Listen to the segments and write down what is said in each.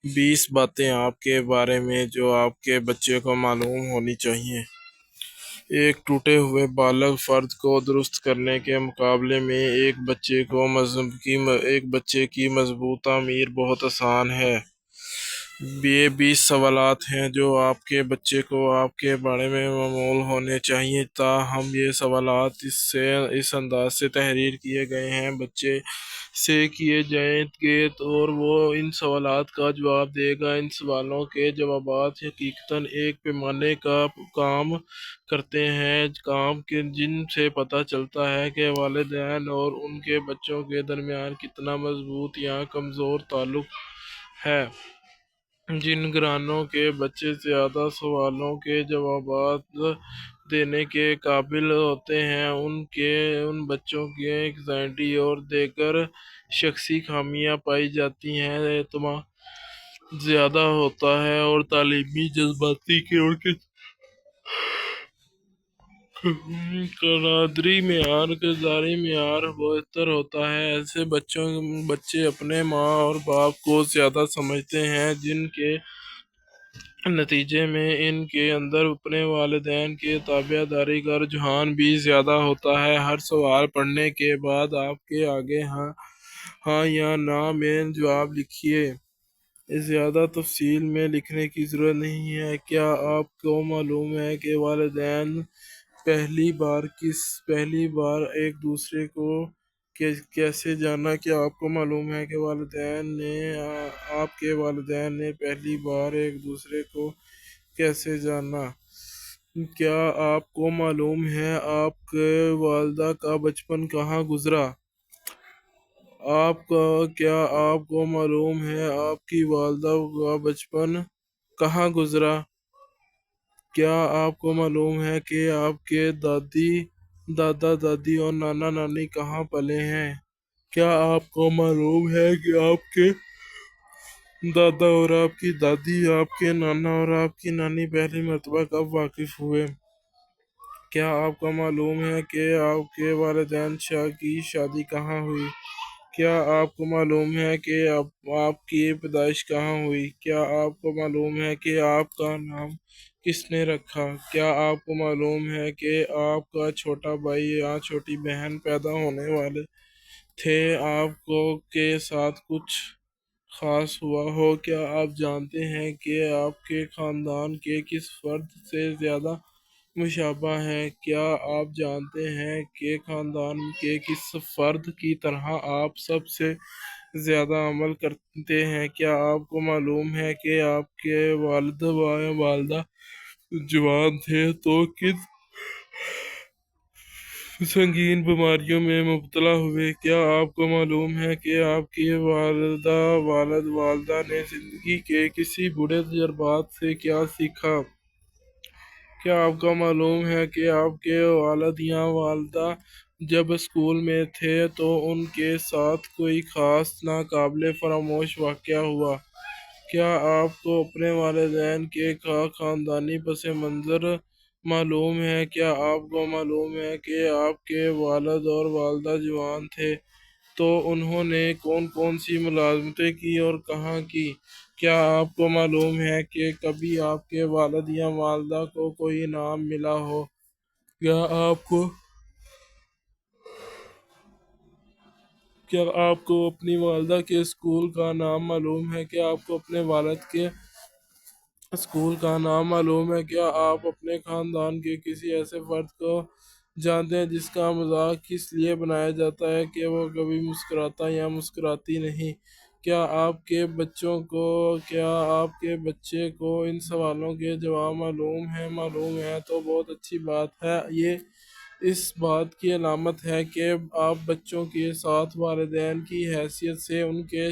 20 باتیں آپ کے بارے میں جو آپ کے بچے کو معلوم ہونی چاہیے۔ ایک ٹوٹے ہوئے بالغ فرد کو درست کرنے کے مقابلے میں ایک بچے کی مضبوط تعمیر بہت آسان ہے۔ یہ 20 سوالات ہیں جو آپ کے بچے کو آپ کے بارے میں معلوم ہونے چاہیے۔ تاہم یہ سوالات اس انداز سے تحریر کیے گئے ہیں بچے سے کیے جائیں گے اور وہ ان سوالات کا جواب دے گا۔ ان سوالوں کے جوابات حقیقتاً ایک پیمانے کا کام کرتے ہیں جن سے پتہ چلتا ہے کہ والدین اور ان کے بچوں کے درمیان کتنا مضبوط یا کمزور تعلق ہے۔ جن گھرانوں کے بچے زیادہ سوالوں کے جوابات دینے کے قابل ہوتے ہیں ان بچوں کی اینگزائٹی اور دیگر شخصی خامیاں پائی جاتی ہیں، اعتماد زیادہ ہوتا ہے اور تعلیمی جذباتی کرداری معیار بہتر ہوتا ہے۔ ایسے بچے اپنے ماں اور باپ کو زیادہ سمجھتے ہیں، جن کے نتیجے میں ان کے اندر اپنے والدین کی تابع داری کا رجحان بھی زیادہ ہوتا ہے۔ ہر سوال پڑھنے کے بعد آپ کے آگے ہاں یا نہ میں جواب لکھیے۔ زیادہ تفصیل میں لکھنے کی ضرورت نہیں ہے۔ کیا آپ کو معلوم ہے کہ والدین پہلی بار ایک دوسرے کو کیسے جانا؟ کیا آپ کو معلوم ہے کہ آپ کے والدین نے پہلی بار ایک دوسرے کو کیسے جانا؟ کیا آپ کو معلوم ہے آپ کی والدہ کا بچپن کہاں گزرا؟ کیا آپ کو معلوم ہے آپ کی والدہ کا بچپن کہاں گزرا؟ کیا آپ کو معلوم ہے کہ آپ کے دادا دادی اور نانا نانی کہاں پلے ہیں؟ کیا آپ کو معلوم ہے کہ آپ کے دادا اور آپ کی دادی آپ کے نانا اور آپ کی نانی پہلی مرتبہ کب واقف ہوئے؟ کیا آپ کو معلوم ہے کہ آپ کے والدین کی شادی کہاں ہوئی؟ کیا آپ کو معلوم ہے کہ آپ کی پیدائش کہاں ہوئی؟ کیا آپ کو معلوم ہے کہ آپ کا نام کس نے رکھا؟ کیا آپ کو معلوم ہے کہ آپ کا چھوٹا بھائی یا چھوٹی بہن پیدا ہونے والے تھے آپ کے ساتھ کچھ خاص ہوا ہو؟ کیا آپ جانتے ہیں کہ آپ کے خاندان کے کس فرد سے زیادہ مشابہ ہیں؟ کیا آپ جانتے ہیں کہ خاندان کے کس فرد کی طرح آپ سب سے زیادہ عمل کرتے ہیں؟ کیا آپ کو معلوم ہے کہ آپ کے والد و والدہ جوان تھے تو کن سنگین بیماریوں میں مبتلا ہوئے؟ کیا آپ کو معلوم ہے کہ آپ کی والدہ نے زندگی کے کسی بڑے تجربات سے کیا سیکھا؟ کیا آپ کو معلوم ہے کہ آپ کے والد یا والدہ جب اسکول میں تھے تو ان کے ساتھ کوئی خاص ناقابل فراموش واقعہ ہوا؟ کیا آپ کو اپنے والدین کے خاندانی پس منظر معلوم ہے؟ کیا آپ کو معلوم ہے کہ آپ کے والد اور والدہ جوان تھے تو انہوں نے کون سی ملازمتیں کی اور کہاں کی؟ کیا آپ کو معلوم ہے کہ کبھی آپ کے والد یا والدہ کو کوئی انعام ملا ہو؟ کیا آپ کو اپنی والدہ کے اسکول کا نام معلوم ہے؟ کیا آپ کو اپنے والد کے اسکول کا نام معلوم ہے؟ کیا آپ اپنے خاندان کے کسی ایسے فرد کو جانتے ہیں جس کا مذاق اس لیے بنایا جاتا ہے کہ وہ کبھی مسکراتا یا مسکراتی نہیں؟ کیا آپ کے بچے کو ان سوالوں کے جواب معلوم ہے تو بہت اچھی بات ہے۔ یہ اس بات کی علامت ہے کہ آپ بچوں کے ساتھ والدین کی حیثیت سے ان کے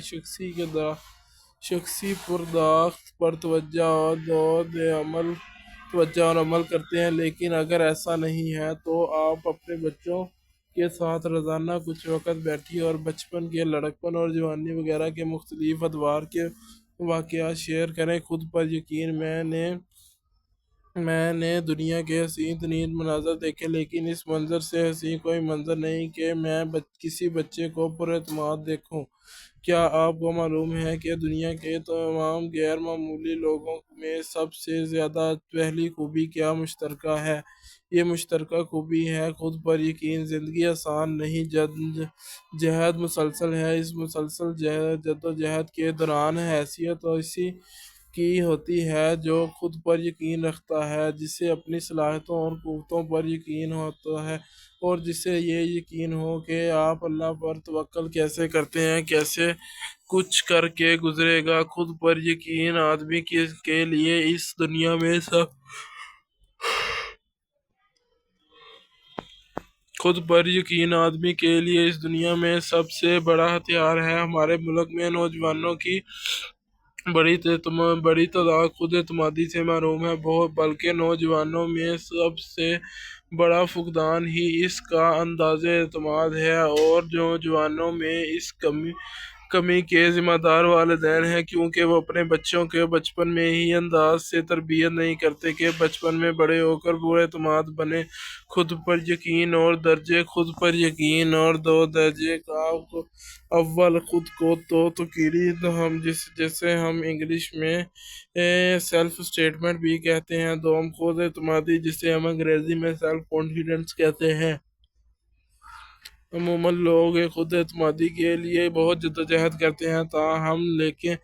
شخصی پرداخت پر توجہ اور عمل کرتے ہیں، لیکن اگر ایسا نہیں ہے تو آپ اپنے بچوں کے ساتھ روزانہ کچھ وقت بیٹھیے اور بچپن کے لڑکپن اور جوانی وغیرہ کے مختلف ادوار کے واقعات شیئر کریں۔ خود پر یقین میں نے میں نے دنیا کے حسین ترین مناظر دیکھے، لیکن اس منظر سے حسین کوئی منظر نہیں کہ میں کسی بچے کو پر اعتماد دیکھوں۔ کیا آپ کو معلوم ہے کہ دنیا کے تمام غیر معمولی لوگوں میں سب سے زیادہ پہلی خوبی کیا مشترکہ ہے؟ یہ مشترکہ خوبی ہے خود پر یقین۔ زندگی آسان نہیں، جہد مسلسل ہے۔ اس مسلسل جدوجہد کے دوران حیثیت اسی کی ہوتی ہے جو خود پر یقین رکھتا ہے، جسے اپنی صلاحیتوں اور قوتوں پر یقین ہوتا ہے، اور جسے یہ یقین ہو کہ آپ اللہ پر توکل کیسے کرتے ہیں، کیسے کچھ کر کے گزرے گا۔ خود پر یقین آدمی کے لیے اس دنیا میں سب سے بڑا ہتھیار ہے۔ ہمارے ملک میں نوجوانوں کی بڑی تعداد خود اعتمادی سے محروم ہے، بلکہ نوجوانوں میں سب سے بڑا فقدان ہی اس کا انداز اعتماد ہے، اور نوجوانوں میں اس کمی کے ذمہ دار والدین ہیں، کیونکہ وہ اپنے بچوں کو بچپن میں ہی انداز سے تربیت نہیں کرتے کہ بچپن میں بڑے ہو کر پر اعتماد بنے۔ خود پر یقین اور درجے خود پر یقین اور دو درجے کا اول خود کو توقیری، جسے ہم انگلش میں سیلف اسٹیٹمنٹ بھی کہتے ہیں۔ دوم خود اعتمادی، جسے ہم انگریزی میں سیلف کانفیڈنس کہتے ہیں۔ عموماً لوگ خود اعتمادی کے لیے بہت جدوجہد کرتے ہیں، تاہم لیکن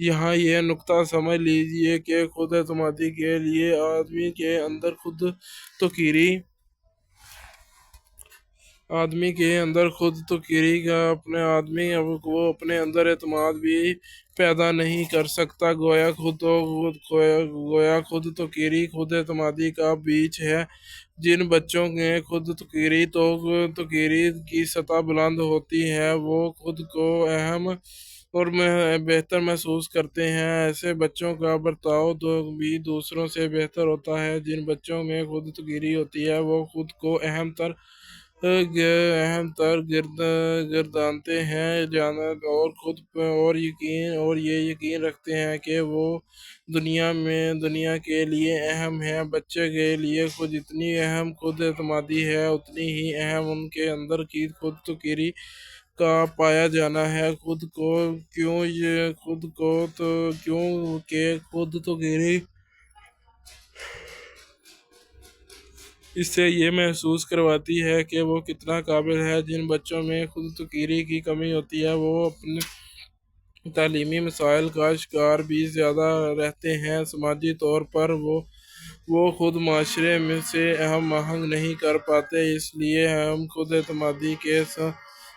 یہاں یہ نکتہ سمجھ لیجیے کہ خود اعتمادی کے لیے آدمی کے اندر خود توقیری کا وہ اپنے اندر اعتماد بھی پیدا نہیں کر سکتا۔ گویا خود توقیری خود اعتمادی کا بیج ہے۔ جن بچوں میں خود توقیری کی سطح بلند ہوتی ہے، وہ خود کو اہم اور بہتر محسوس کرتے ہیں۔ ایسے بچوں کا برتاؤ بھی دوسروں سے بہتر ہوتا ہے۔ جن بچوں میں خود توقیری ہوتی ہے، وہ خود کو اہم تر گردانتے ہیں، اور یہ یقین رکھتے ہیں کہ وہ دنیا کے لیے اہم ہیں۔ بچے کے لیے جتنی اہم خود اعتمادی ہے، اتنی ہی اہم ان کے اندر کی خود توقیری کا پایا جانا ہے۔ کیونکہ خود توقیری اس سے یہ محسوس کرواتی ہے کہ وہ کتنا قابل ہے۔ جن بچوں میں خود توقیری کی کمی ہوتی ہے، وہ اپنے تعلیمی مسائل کا شکار بھی زیادہ رہتے ہیں۔ سماجی طور پر وہ خود معاشرے سے ہم آہنگ نہیں کر پاتے۔ اس لیے ہم خود اعتمادی کے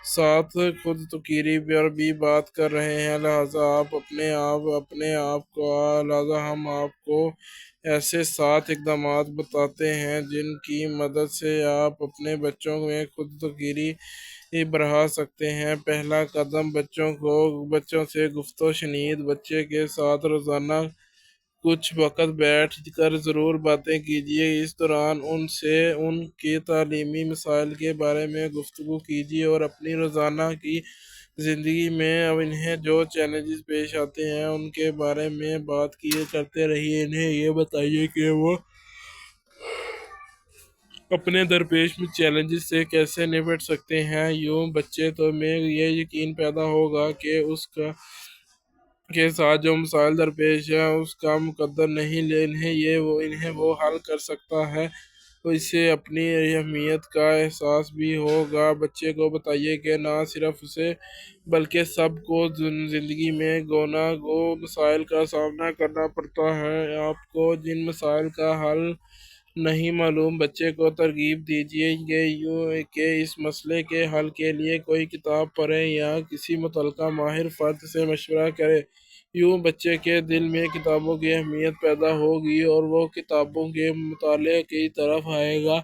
ساتھ خود توقیری پر بھی بات کر رہے ہیں، لہٰذا ہم آپ کو ایسے 7 اقدامات بتاتے ہیں جن کی مدد سے آپ اپنے بچوں میں خود توقیری بڑھا سکتے ہیں۔ پہلا قدم، بچوں سے گفت و شنید۔ بچے کے ساتھ روزانہ کچھ وقت بیٹھ کر ضرور باتیں کیجیے۔ اس دوران ان سے ان کے تعلیمی مسائل کے بارے میں گفتگو کیجیے، اور اپنی روزانہ کی زندگی میں انہیں جو چیلنجز پیش آتے ہیں ان کے بارے میں بات کرتے رہیے۔ انہیں یہ بتائیے کہ وہ اپنے درپیش چیلنجز سے کیسے نمٹ سکتے ہیں۔ یوں بچے میں یہ یقین پیدا ہوگا کہ اس کے ساتھ جو مسائل درپیش ہیں اس کا مقدر نہیں، انہیں وہ حل کر سکتا ہے۔ اس سے اپنی اہمیت کا احساس بھی ہوگا۔ بچے کو بتائیے کہ نہ صرف اسے بلکہ سب کو زندگی میں گو مسائل کا سامنا کرنا پڑتا ہے۔ آپ کو جن مسائل کا حل نہیں معلوم، بچے کو ترغیب دیجیے کہ اس مسئلے کے حل کے لیے کوئی کتاب پڑھے یا کسی متعلقہ ماہر فرد سے مشورہ کرے۔ یوں بچے کے دل میں کتابوں کی اہمیت پیدا ہوگی اور وہ کتابوں کے مطالعے کی طرف آئے گا،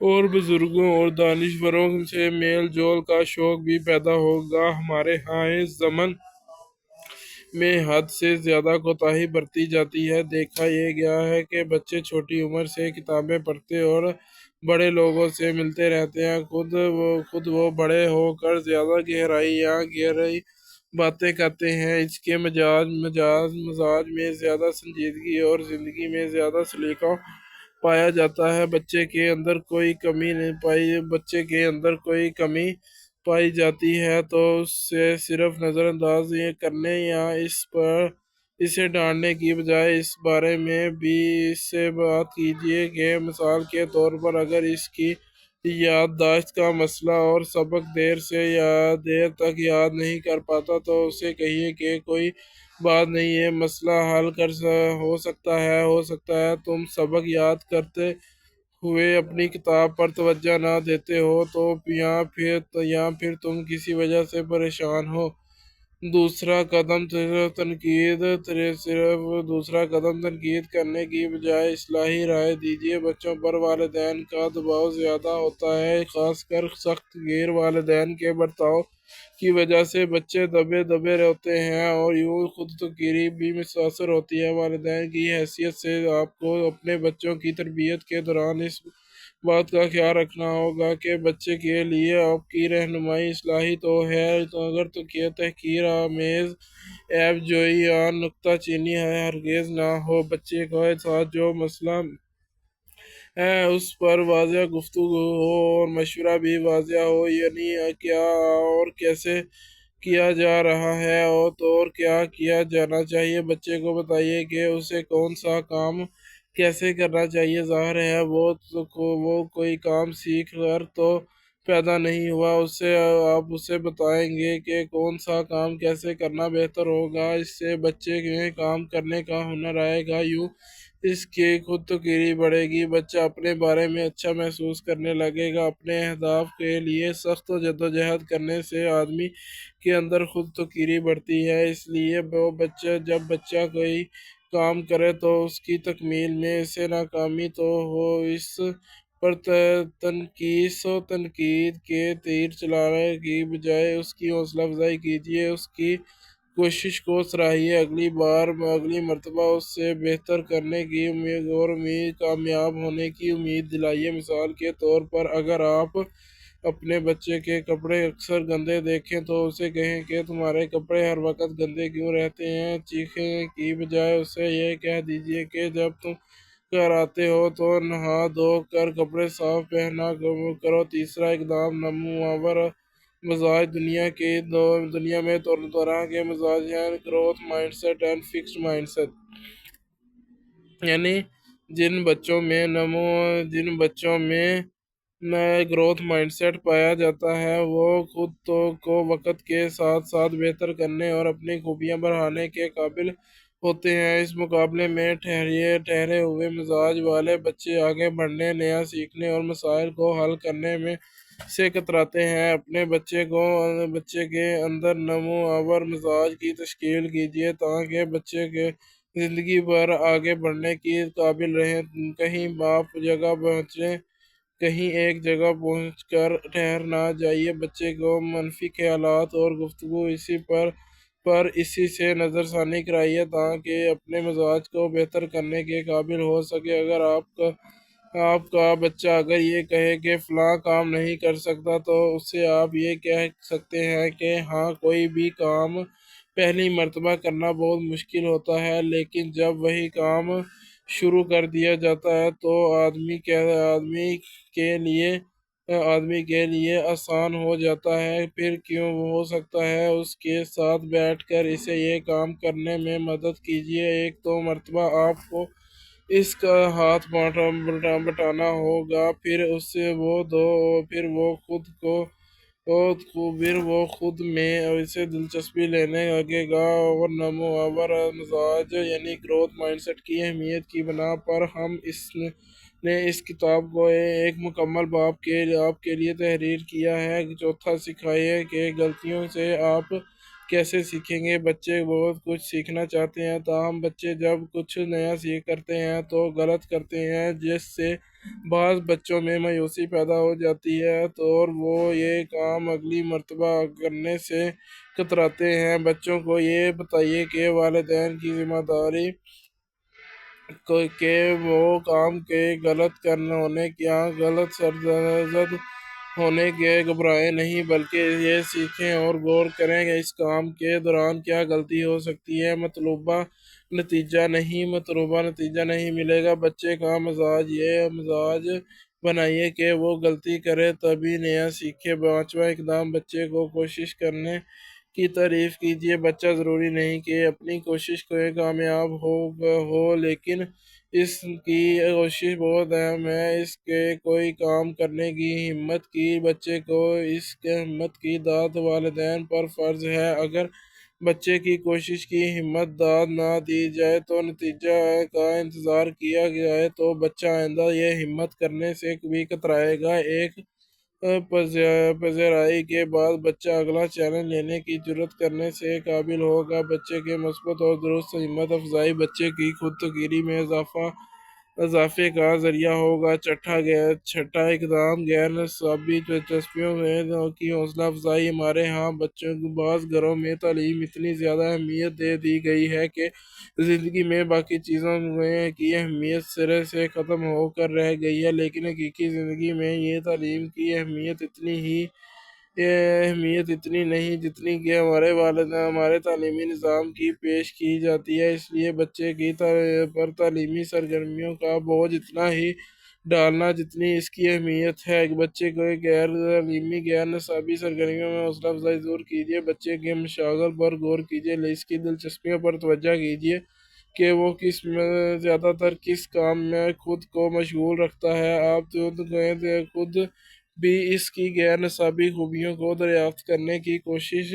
اور بزرگوں اور دانشوروں سے میل جول کا شوق بھی پیدا ہوگا۔ ہمارے ہاں اس ضمن میں حد سے زیادہ کوتاہی برتی جاتی ہے۔ دیکھا یہ گیا ہے کہ بچے چھوٹی عمر سے کتابیں پڑھتے اور بڑے لوگوں سے ملتے رہتے ہیں۔ خود وہ بڑے ہو کر زیادہ گہرائی باتیں کرتے ہیں۔ اس کے مزاج میں زیادہ سنجیدگی اور زندگی میں زیادہ سلیقہ پایا جاتا ہے۔ بچے کے اندر کوئی کمی پائی جاتی ہے تو اسے صرف نظر انداز کرنے یا اسے ڈانٹنے کی بجائے اس بارے میں بھی اس سے بات کیجیے کہ مثال کے طور پر اگر اس کی یادداشت کا مسئلہ اور سبق دیر تک یاد نہیں کر پاتا تو اسے کہیے کہ کوئی بات نہیں، یہ مسئلہ حل ہو سکتا ہے تم سبق یاد کرتے ہوئے اپنی کتاب پر توجہ نہ دیتے ہو تو یا پھر تم کسی وجہ سے پریشان ہو۔ دوسرا قدم تنقید کرنے کی بجائے اصلاحی رائے دیجیے۔ بچوں پر والدین کا دباؤ زیادہ ہوتا ہے، خاص کر سخت غیر والدین کے برتاؤ کی وجہ سے بچے دبے روتے ہیں اور یوں خود تقریر بھی متاثر ہوتی ہے۔ والدین کی حیثیت سے آپ کو اپنے بچوں کی تربیت کے دوران اس بات کا خیال رکھنا ہوگا کہ بچے کے لیے آپ کی رہنمائی اصلاحی تو ہے اگر تحقیر آمیز عیب جوئی یا نکتہ چینی ہرگز نہ ہو۔ بچے کے ساتھ جو مسئلہ ہے اس پر واضح گفتگو ہو اور مشورہ بھی واضح ہو، یعنی کیا اور کیسے کیا جا رہا ہے اور کیا کیا جانا چاہیے۔ بچے کو بتائیے کہ اسے کون سا کام کیسے کرنا چاہیے۔ ظاہر ہے وہ کوئی کام سیکھ کر تو پیدا نہیں ہوا، آپ اسے بتائیں گے کہ کون سا کام کیسے کرنا بہتر ہوگا۔ اس سے بچے میں کام کرنے کا ہنر آئے گا، یوں اس کی خود تقریر بڑھے گی، بچہ اپنے بارے میں اچھا محسوس کرنے لگے گا۔ اپنے اہداف کے لیے سخت جدوجہد کرنے سے آدمی کے اندر خود تقریر بڑھتی ہے۔ اس لیے جب بچہ کوئی کام کرے تو اس کی تکمیل میں اسے ناکامی تو ہو، اس پر تنقید کے تیر چلانے کی بجائے اس کی حوصلہ افزائی کیجیے، اس کی کوشش کو سراہیے، اگلی مرتبہ اس سے بہتر کرنے کی اور کامیاب ہونے کی امید دلائیے۔ مثال کے طور پر اگر آپ اپنے بچے کے کپڑے اکثر گندے دیکھیں تو اسے کہیں کہ تمہارے کپڑے ہر وقت گندے کیوں رہتے ہیں۔ چیخنے کی بجائے اسے یہ کہہ دیجیے کہ جب تم گھر آتے ہو تو نہا دھو کر کپڑے صاف پہنا کرو۔ تیسرا اقدام نموآور مزاج۔ دنیا میں دونوں طرح کے مزاج ہیں، growth mindset and fixed mindset. یعنی جن بچوں میں گروتھ مائنڈ سیٹ پایا جاتا ہے وہ خود کو وقت کے ساتھ ساتھ بہتر کرنے اور اپنی خوبیاں بڑھانے کے قابل ہوتے ہیں۔ اس مقابلے میں ٹھہرے ہوئے مزاج والے بچے آگے بڑھنے، نیا سیکھنے اور مسائل کو حل کرنے سے کتراتے ہیں۔ اپنے بچے کے اندر نموآور مزاج کی تشکیل کیجیے تاکہ بچے کے زندگی بھر آگے بڑھنے کے قابل رہے۔ کہیں ایک جگہ پہنچ کر ٹھہر نہ جائیے۔ بچے کو منفی خیالات اور گفتگو اسی سے نظر ثانی کرائیے تاکہ اپنے مزاج کو بہتر کرنے کے قابل ہو سکے۔ اگر آپ کا بچہ اگر یہ کہے کہ فلاں کام نہیں کر سکتا تو اسے آپ یہ کہہ سکتے ہیں کہ ہاں، کوئی بھی کام پہلی مرتبہ کرنا بہت مشکل ہوتا ہے، لیکن جب وہی کام شروع کر دیا جاتا ہے تو آدمی کے لیے آسان ہو جاتا ہے۔ پھر کیوں ہو سکتا ہے اس کے ساتھ بیٹھ کر اسے یہ کام کرنے میں مدد کیجیے۔ ایک دو مرتبہ آپ کو اس کا ہاتھ بٹانا ہوگا، پھر وہ خود میں اسے دلچسپی لینے لگے گا۔ اور نموآور مزاج یعنی گروتھ مائنڈ سیٹ کی اہمیت کی بنا پر ہم نے اس کتاب کو ایک مکمل باب آپ کے لیے تحریر کیا ہے۔ چوتھا، سکھائیے کہ غلطیوں سے آپ کیسے سیکھیں گے۔ بچے بہت کچھ سیکھنا چاہتے ہیں، تاہم بچے جب کچھ نیا کرتے ہیں تو غلط کرتے ہیں، جس سے بعض بچوں میں مایوسی پیدا ہو جاتی ہے اور وہ یہ کام اگلی مرتبہ کرنے سے کتراتے ہیں۔ بچوں کو یہ بتائیے کہ والدین کی ذمہ داری کہ وہ کام کے غلط ہونے یا غلط سرزد ہونے کے گھبرائیں نہیں، بلکہ یہ سیکھیں اور غور کریں کہ اس کام کے دوران کیا غلطی ہو سکتی ہے۔ مطلوبہ نتیجہ نہیں ملے گا۔ بچے کا مزاج بنائیے کہ وہ غلطی کرے تبھی نیا سیکھے۔ پانچواں اقدام، بچے کو کوشش کرنے کی تعریف کیجیے۔ بچہ ضروری نہیں کہ اپنی کوشش میں کامیاب ہو، لیکن اس کی کوشش بہت اہم ہے۔ اس کے کوئی کام کرنے کی ہمت کی۔ بچے کو اس ہمت کی داد والدین پر فرض ہے۔ اگر بچے کی کوشش کی ہمت داد نہ دی جائے تو نتیجہ کا انتظار کیا جائے تو بچہ آئندہ یہ ہمت کرنے سے بھی کترائے گا۔ ایک پذیرائی کے بعد بچہ اگلا چیلنج لینے کی جرات کرنے سے قابل ہوگا۔ بچے کے مثبت اور درست ہمت افزائی بچے کی خود تقریر میں اضافے کا ذریعہ ہوگا۔ چھٹا اقدام، غیر نصابی دلچسپیوں کی حوصلہ افزائی۔ ہمارے ہاں بعض گھروں میں تعلیم اتنی زیادہ اہمیت دے دی گئی ہے کہ زندگی میں باقی چیزوں کی اہمیت سرے سے ختم ہو کر رہ گئی ہے، لیکن حقیقی زندگی میں یہ تعلیم کی اہمیت اتنی نہیں جتنی کہ ہمارے تعلیمی نظام کی پیش کی جاتی ہے۔ اس لیے بچے پر تعلیمی سرگرمیوں کا بوجھ اتنا ہی ڈالنا جتنی اس کی اہمیت ہے۔ بچے کو غیر تعلیمی غیر نصابی سرگرمیوں میں حوصلہ افزائی ضرور کیجیے۔ بچے کے مشاغل پر غور کیجیے، اس کی دلچسپیوں پر توجہ کیجیے کہ وہ زیادہ تر کس کام میں خود کو مشغول رکھتا ہے۔ آپ خود بھی اس کی غیر نصابی خوبیوں کو دریافت کرنے کی کوشش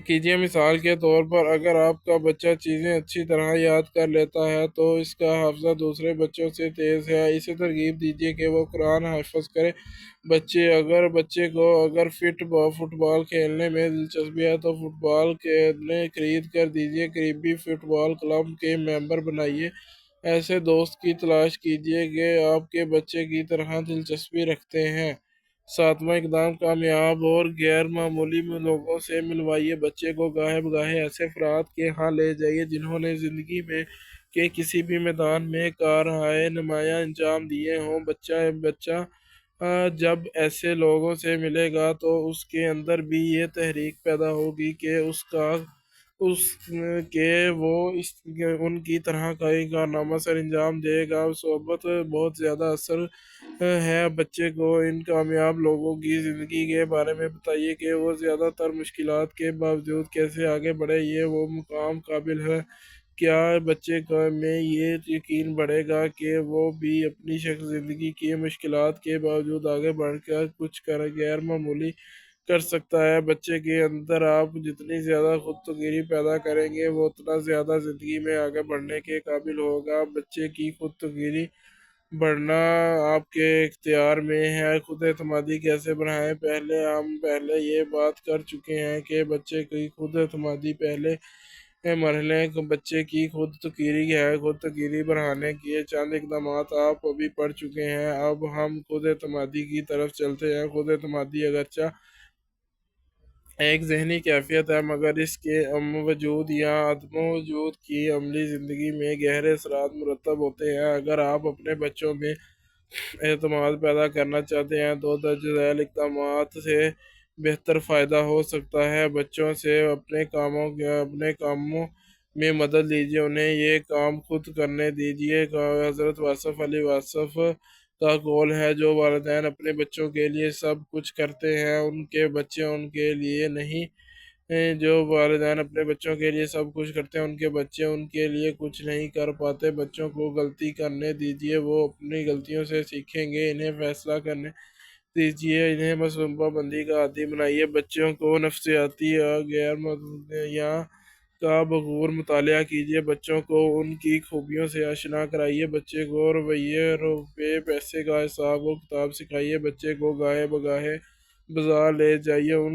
کیجیے۔ مثال کے طور پر اگر آپ کا بچہ چیزیں اچھی طرح یاد کر لیتا ہے تو اس کا حافظہ دوسرے بچوں سے تیز ہے۔ اسے ترغیب دیجیے کہ وہ قرآن حفظ کرے۔ بچے کو اگر فٹ بال کھیلنے میں دلچسپی ہے تو فٹ بال خرید کر دیجیے۔ قریبی فٹ بال کلب کے ممبر بنائیے۔ ایسے دوست کی تلاش کیجیے کہ آپ کے بچے کی طرح دلچسپی رکھتے ہیں۔ ساتواں اقدام، کامیاب اور غیر معمولی لوگوں سے ملوائیے۔ بچے کو گاہے بگاہے ایسے افراد کے ہاں لے جائیے جنہوں نے زندگی کے کسی بھی میدان میں کارہائے نمایاں انجام دیے ہوں۔ بچہ جب ایسے لوگوں سے ملے گا تو اس کے اندر بھی یہ تحریک پیدا ہوگی کہ وہ ان کی طرح کوئی کارنامہ سر انجام دے گا۔ صحبت بہت زیادہ اثر ہے۔ بچے کو ان کامیاب لوگوں کی زندگی کے بارے میں بتائیے کہ وہ زیادہ تر مشکلات کے باوجود کیسے آگے بڑھے۔ یہ وہ مقام قابل ہے۔ کیا بچے میں یہ یقین بڑھے گا کہ وہ بھی اپنی زندگی کی مشکلات کے باوجود آگے بڑھ کر کچھ غیر معمولی کر سکتا ہے۔ بچے کے اندر آپ جتنی زیادہ خود تقریر پیدا کریں گے وہ اتنا زیادہ زندگی میں آگے بڑھنے کے قابل ہوگا۔ بچے کی خود تقریر بڑھنا آپ کے اختیار میں ہے۔ خود اعتمادی کیسے بڑھائیں؟ ہم پہلے یہ بات کر چکے ہیں کہ بچے کی خود اعتمادی پہلے مرحلے بچے کی خود تقریر ہے۔ خود تقریر بڑھانے کے چند اقدامات آپ ابھی پڑھ چکے ہیں۔ اب ہم خود اعتمادی کی طرف چلتے ہیں۔ خود اعتمادی اگرچہ ایک ذہنی کیفیت ہے، مگر اس کے وجود یا عدم وجود کی عملی زندگی میں گہرے اثرات مرتب ہوتے ہیں۔ اگر آپ اپنے بچوں میں اعتماد پیدا کرنا چاہتے ہیں تو درج ذیل اقدامات سے بہتر فائدہ ہو سکتا ہے۔ بچوں سے اپنے کاموں میں مدد لیجیے، انہیں یہ کام خود کرنے دیجیے۔ حضرت واصف علی واصف کا قول ہے، جو والدین اپنے بچوں کے لیے سب کچھ کرتے ہیں ان کے بچے ان کے لیے نہیں جو والدین اپنے بچوں کے لیے سب کچھ کرتے ہیں ان کے بچے ان کے لیے کچھ نہیں کر پاتے۔ بچوں کو غلطی کرنے دیجیے، وہ اپنی غلطیوں سے سیکھیں گے۔ انہیں فیصلہ کرنے دیجیے، انہیں منصوبہ بندی کا عادی بنائیے۔ بچوں کو نفسیاتی یا کا بغور مطالعہ کیجیے۔ بچوں کو ان کی خوبیوں سے آشنا کرائیے۔ بچے کو روپے پیسے کا حساب و کتاب سکھائیے۔ بچے کو گاہے بگاہے بازار لے جائیے، ان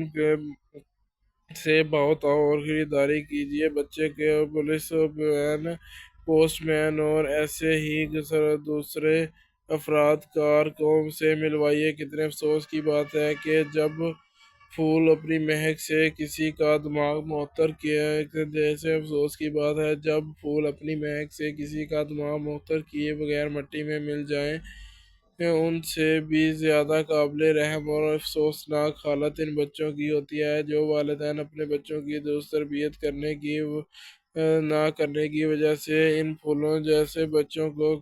سے بہت اور خریداری کیجیے۔ بچے کے پولیس مین، پوسٹ مین اور ایسے ہی دوسرے افراد کارکنوں سے ملوائیے۔ کتنے افسوس کی بات ہے کہ جب پھول اپنی مہک سے کسی کا دماغ معطر کیے بغیر مٹی میں مل جائیں ان سے بھی زیادہ قابل رحم اور افسوسناک حالت ان بچوں کی ہوتی ہے جو والدین اپنے بچوں کی درست تربیت نہ کرنے کی وجہ سے ان پھولوں جیسے بچوں کو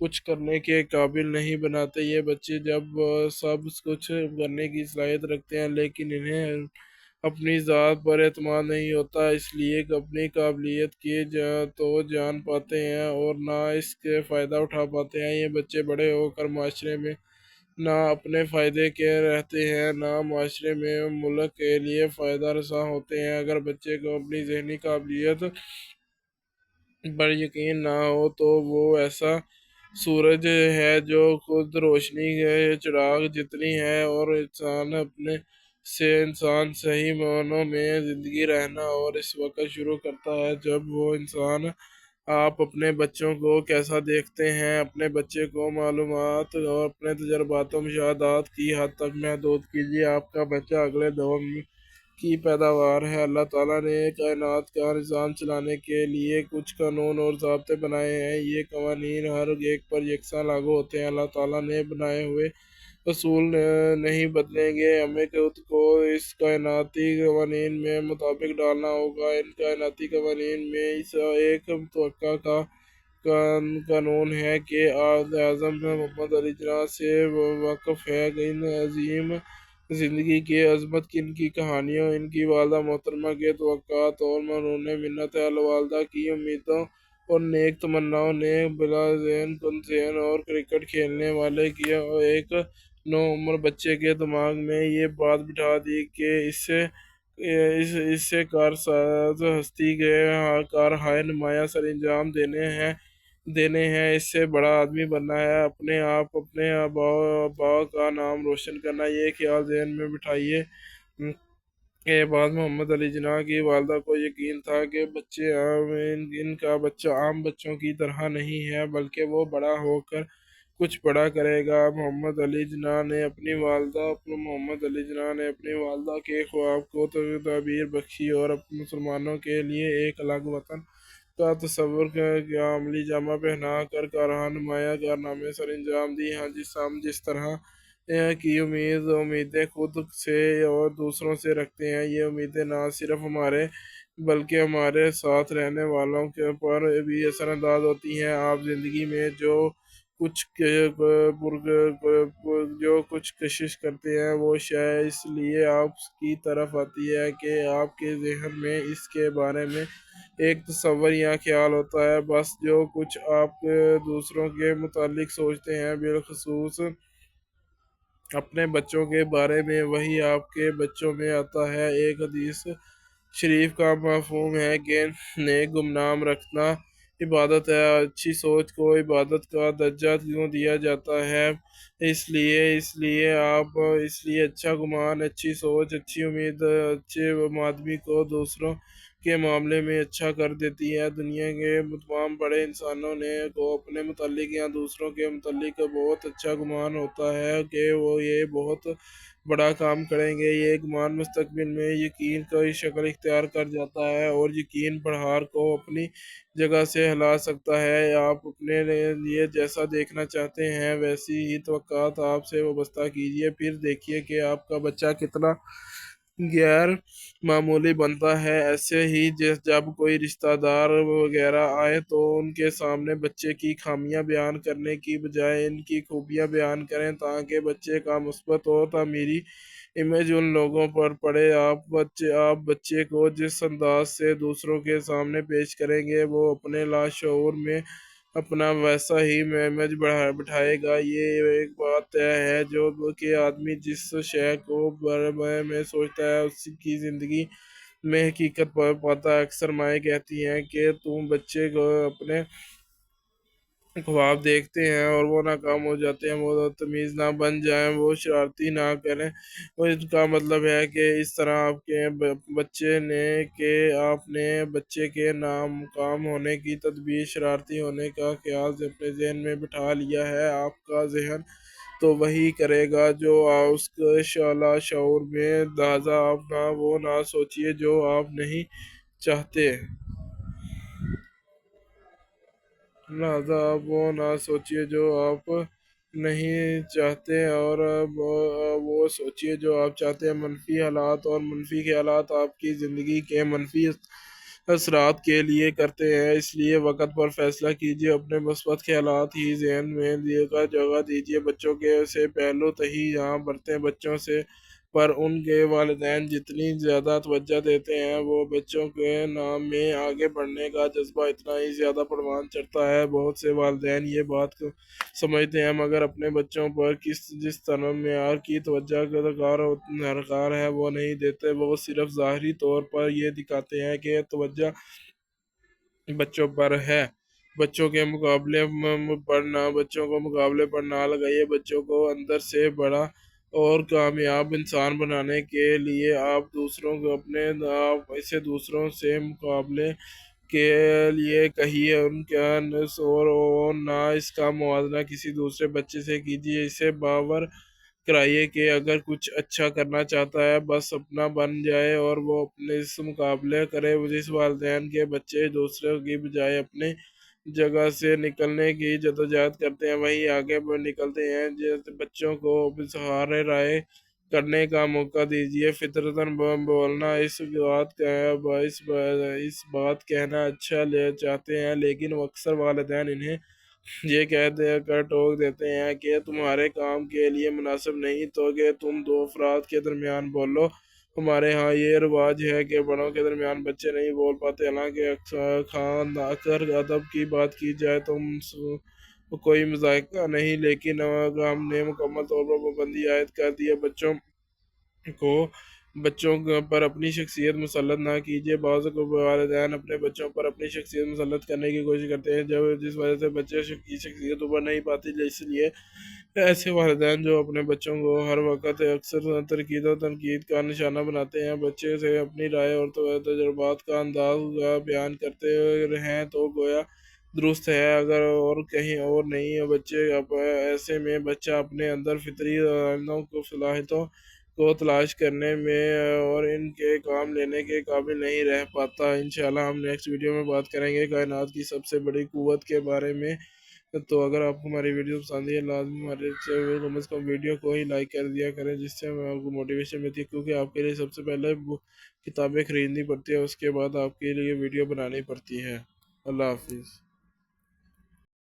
کچھ کرنے کے قابل نہیں بناتے۔ یہ بچے جب سب کچھ کرنے کی صلاحیت رکھتے ہیں لیکن انہیں اپنی ذات پر اعتماد نہیں ہوتا، اس لیے اپنی قابلیت کی تو جان پاتے ہیں اور نہ اس کے فائدہ اٹھا پاتے ہیں۔ یہ بچے بڑے ہو کر معاشرے میں نہ اپنے فائدے کے رہتے ہیں نہ معاشرے میں ملک کے لیے فائدہ رساں ہوتے ہیں۔ اگر بچے کو اپنی ذہنی قابلیت پر یقین نہ ہو تو وہ ایسا سورج ہے جو خود روشنی کے چراغ جتنی ہے اور انسان صحیح معنوں میں زندگی رہنا اور اس وقت شروع کرتا ہے جب وہ انسان آپ اپنے بچوں کو کیسا دیکھتے ہیں۔ اپنے بچے کو معلومات اور اپنے تجربات و مشاہدات کی حد تک محدود کیجیے۔ آپ کا بچہ اگلے دور کی پیداوار ہے۔ اللہ تعالیٰ نے کائنات کا نظام چلانے کے لیے کچھ قانون اور ضابطے بنائے ہیں۔ یہ قوانین ہر ایک پر یکساں لاگو ہوتے ہیں۔ اللہ تعالیٰ نے بنائے ہوئے اصول نہیں بدلیں گے۔ ہمیں خود کو اس کائناتی قوانین میں مطابق ڈالنا ہوگا۔ ان کائناتی قوانین میں ایک توقع کا قانون ہے کہ قائد اعظم محمد علی جناح سے واقف ہے۔ ان عظیم زندگی کی عظمت ان کی کہانیوں، ان کی والدہ محترمہ کے توقعات اور مہربان منت اہل والدہ کی امیدوں اور نیک تمناؤں نے بلا ذہن کن ذہن اور کرکٹ کھیلنے والے ایک نوعمر بچے کے دماغ میں یہ بات بٹھا دی کہ اسے کارساز ہستی کے کارہائے نمایاں سر انجام دینے ہیں، اس سے بڑا آدمی بننا ہے، اپنے آپ اپنے آبا و اجداد کا نام روشن کرنا۔ یہ خیال ذہن میں بٹھائیے کے بعد محمد علی جناح کی والدہ کو یقین تھا کہ ان کا بچہ عام بچوں کی طرح نہیں ہے بلکہ وہ بڑا ہو کر کچھ بڑا کرے گا۔ محمد علی جناح نے اپنی والدہ کے خواب کو تعبیر بخشی اور مسلمانوں کے لیے ایک الگ وطن کا تصور کیا، عملی جامہ پہنا کر کارنامۂ کارنامے سر انجام دی۔ ہم جس طرح کی امیدیں خود سے اور دوسروں سے رکھتے ہیں، یہ امیدیں نہ صرف ہمارے بلکہ ہمارے ساتھ رہنے والوں پر بھی اثر انداز ہوتی ہیں۔ آپ زندگی میں جو کچھ کشش کرتے ہیں وہ شاید اس لیے آپ کی طرف آتی ہے کہ آپ کے ذہن میں اس کے بارے میں ایک تصور یا خیال ہوتا ہے۔ بس جو کچھ آپ دوسروں کے متعلق سوچتے ہیں، بالخصوص اپنے بچوں کے بارے میں، وہی آپ کے بچوں میں آتا ہے۔ ایک حدیث شریف کا مفہوم ہے کہ نیک گمان رکھنا عبادت ہے۔ اچھی سوچ کو عبادت کا درجہ کیوں دیا جاتا ہے؟ اس لیے اچھا گمان، اچھی سوچ، اچھی امید اچھے آدمی کو دوسروں کے معاملے میں اچھا کر دیتی ہے۔ دنیا کے تمام بڑے انسانوں کو اپنے متعلق یا دوسروں کے متعلق بہت اچھا گمان ہوتا ہے کہ وہ یہ بہت بڑا کام کریں گے۔ یہ گمان مستقبل میں یقین کی شکل اختیار کر جاتا ہے اور یقین پہاڑ کو اپنی جگہ سے ہلا سکتا ہے۔ آپ اپنے لیے جیسا دیکھنا چاہتے ہیں ویسی ہی توقعات آپ سے وابستہ کیجیے، پھر دیکھیے کہ آپ کا بچہ کتنا غیر معمولی بنتا ہے۔ ایسے ہی جب کوئی رشتہ دار وغیرہ آئے تو ان کے سامنے بچے کی خامیاں بیان کرنے کی بجائے ان کی خوبیاں بیان کریں تاکہ بچے کا مثبت اور تعمیری امیج ان لوگوں پر پڑے۔ آپ بچے کو جس انداز سے دوسروں کے سامنے پیش کریں گے وہ اپنے لاشعور میں اپنا ویسا ہی امیج بٹھائے گا۔ یہ ایک بات طے ہے کہ آدمی جس شے کو بارے میں سوچتا ہے اس کی زندگی میں حقیقت پاتا ہے۔ اکثر مائیں کہتی ہیں کہ تم بچے کو اپنے خواب دیکھتے ہیں اور وہ ناکام ہو جاتے ہیں، وہ تمیز نہ بن جائیں، وہ شرارتی نہ کریں۔ اس کا مطلب ہے کہ اس طرح آپ کے بچے کے ناکام ہونے کی تدبیر شرارتی ہونے کا خیال اپنے ذہن میں بٹھا لیا ہے۔ آپ کا ذہن تو وہی کرے گا جو اس کے لاشعور میں، لہٰذا آپ وہ نہ سوچیے جو آپ نہیں چاہتے۔ نہیں چاہتے، اور وہ سوچیے جو آپ چاہتے ہیں۔ منفی حالات اور منفی خیالات آپ کی زندگی کے منفی اثرات کے لیے کرتے ہیں، اس لیے وقت پر فیصلہ کیجیے، اپنے مثبت خیالات ہی ذہن میں لے کر جگہ دیجیے۔ بچوں کے سے پہلو تہی یہاں برتیں، بچوں سے پر ان کے والدین جتنی زیادہ توجہ دیتے ہیں، وہ بچوں کے نام میں آگے بڑھنے کا جذبہ اتنا ہی زیادہ پروان چڑھتا ہے۔ بہت سے والدین یہ بات سمجھتے ہیں مگر اپنے بچوں پر جس طرح معیار کی توجہ درکار ہے وہ نہیں دیتے، وہ صرف ظاہری طور پر یہ دکھاتے ہیں کہ توجہ بچوں پر ہے۔ بچوں کے مقابلے بچوں کو مقابلے پر نہ لگائیے، بچوں کو اندر سے بڑا اور کامیاب انسان بنانے کے لیے آپ اسے دوسروں سے مقابلے کے لیے کہیے، ان کا اور نہ اس کا موازنہ کسی دوسرے بچے سے کیجیے۔ اسے باور کرائیے کہ اگر کچھ اچھا کرنا چاہتا ہے بس اپنا بن جائے اور وہ اپنے سے مقابلہ کرے۔ جس والدین کے بچے دوسروں کی بجائے اپنے جگہ سے نکلنے کی جدوجہد کرتے ہیں وہی آگے نکلتے ہیں۔ بچوں کو سہارے رائے کرنے کا موقع دیجیے، فطرتاً بولنا، اس بات کہنا اچھا چاہتے ہیں، لیکن اکثر والدین انہیں یہ کہہ دے کر ٹوک دیتے ہیں کہ تمہارے کام کے لیے مناسب نہیں تو کہ تم دو افراد کے درمیان بولو۔ ہمارے ہاں یہ رواج ہے کہ بڑوں کے درمیان بچے نہیں بول پاتے، حالانکہ اگر ادب کی بات کی جائے تو کوئی مذائقہ نہیں، لیکن ہم نے مکمل طور پر پابندی عائد کر دی ہے۔ بچوں پر اپنی شخصیت مسلط نہ کیجیے۔ بعض والدین اپنے بچوں پر اپنی شخصیت مسلط کرنے کی کوشش کرتے ہیں جس وجہ سے بچے کی شخصیت ابھر نہیں پاتی۔ اس لیے ایسے والدین جو اپنے بچوں کو ہر وقت اکثر تنقید و تنقید کا نشانہ بناتے ہیں، بچے سے اپنی رائے اور تجربات کا انداز بیان کرتے ہیں تو گویا درست ہے اگر اور کہیں اور نہیں۔ ایسے میں بچہ اپنے اندر فطری صلاحیتوں کو تلاش کرنے میں اور ان کے کام لینے کے قابل نہیں رہ پاتا۔ انشاءاللہ ہم نیکسٹ ویڈیو میں بات کریں گے کائنات کی سب سے بڑی قوت کے بارے میں۔ تو اگر آپ کو ہماری ویڈیو پسند ہے لازمی ہمارے کم از کم ویڈیو کو ہی لائک کر دیا کریں، جس سے ہمیں آپ کو موٹیویشن ملتی ہے، کیونکہ آپ کے لیے سب سے پہلے کتابیں خریدنی پڑتی ہے، اس کے بعد آپ کے لیے ویڈیو بنانی پڑتی ہے۔ اللہ حافظ۔